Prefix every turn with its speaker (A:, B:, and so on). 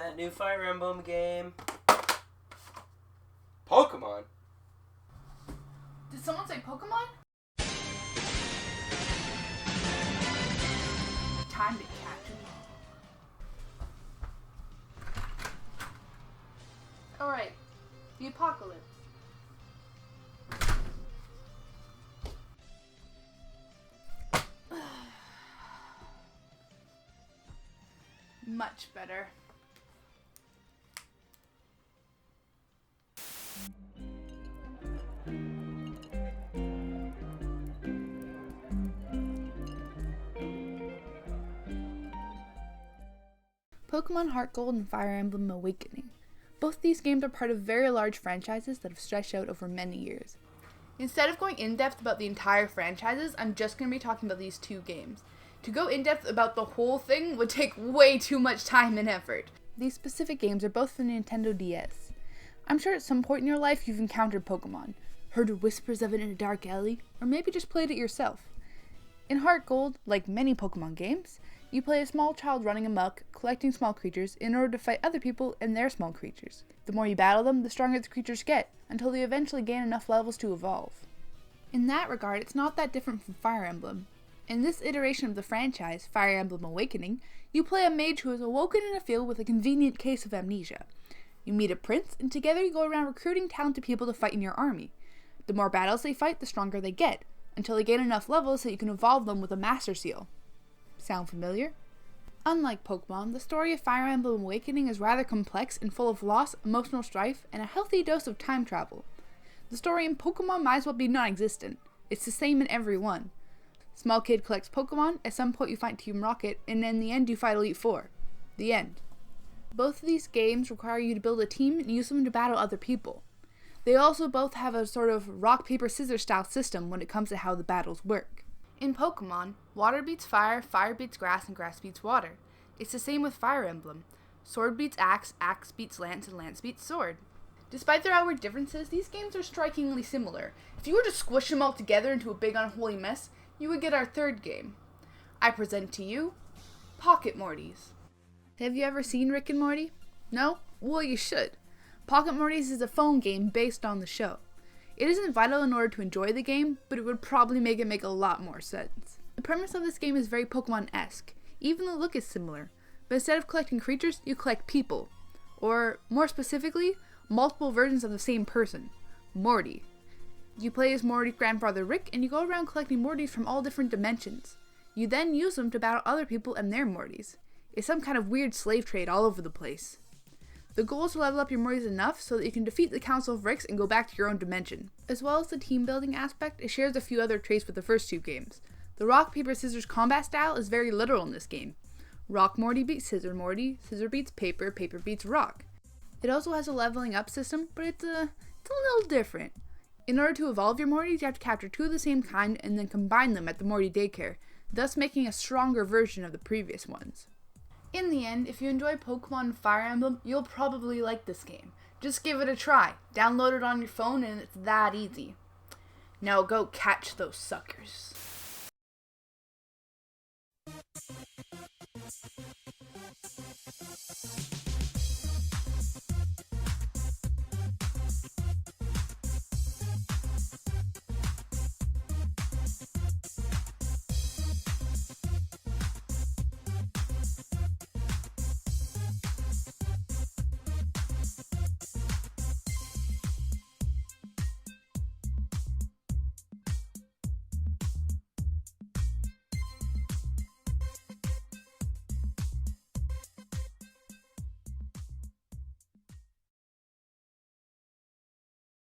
A: that new Fire Emblem game. Pokemon?
B: Did someone say Pokemon? Time to catch 'em all. Alright, the apocalypse. Much better. Pokemon Heart Gold and Fire Emblem Awakening. Both these games are part of very large franchises that have stretched out over many years. Instead of going in-depth about the entire franchises, I'm just going to be talking about these two games. To go in-depth about the whole thing would take way too much time and effort. These specific games are both for the Nintendo DS. I'm sure at some point in your life you've encountered Pokemon, heard whispers of it in a dark alley, or maybe just played it yourself. In Heart Gold, like many Pokemon games, you play a small child running amok, collecting small creatures in order to fight other people and their small creatures. The more you battle them, the stronger the creatures get, until they eventually gain enough levels to evolve. In that regard, it's not that different from Fire Emblem. In this iteration of the franchise, Fire Emblem Awakening, you play a mage who is awoken in a field with a convenient case of amnesia. You meet a prince, and together you go around recruiting talented people to fight in your army. The more battles they fight, the stronger they get, until they gain enough levels so you can evolve them with a Master Seal. Sound familiar? Unlike Pokemon, the story of Fire Emblem Awakening is rather complex and full of loss, emotional strife, and a healthy dose of time travel. The story in Pokemon might as well be non-existent. It's the same in every one. Small kid collects Pokemon, at some point you fight Team Rocket, and in the end you fight Elite Four. The end. Both of these games require you to build a team and use them to battle other people. They also both have a sort of rock, paper, scissors style system when it comes to how the battles work. In Pokemon, water beats fire, fire beats grass, and grass beats water. It's the same with Fire Emblem. Sword beats axe, axe beats lance, and lance beats sword. Despite their outward differences, these games are strikingly similar. If you were to squish them all together into a big unholy mess, you would get our third game. I present to you, Pocket Mortys. Have you ever seen Rick and Morty? No? Well, you should. Pocket Mortys is a phone game based on the show. It isn't vital in order to enjoy the game, but it would probably make it make a lot more sense. The premise of this game is very Pokemon-esque. Even the look is similar, but instead of collecting creatures, you collect people. Or, more specifically, multiple versions of the same person, Morty. You play as Morty's grandfather Rick, and you go around collecting Mortys from all different dimensions. You then use them to battle other people and their Mortys. It's some kind of weird slave trade all over the place. The goal is to level up your Mortys enough so that you can defeat the Council of Ricks and go back to your own dimension. As well as the team building aspect, it shares a few other traits with the first two games. The rock, paper, scissors combat style is very literal in this game. Rock Morty beats Scissor Morty, Scissor beats Paper, Paper beats Rock. It also has a leveling up system, but it's a little different. In order to evolve your Mortys, you have to capture two of the same kind and then combine them at the Morty daycare, thus making a stronger version of the previous ones. In the end, if you enjoy Pokemon and Fire Emblem, you'll probably like this game. Just give it a try. Download it on your phone and it's that easy. Now go catch those suckers.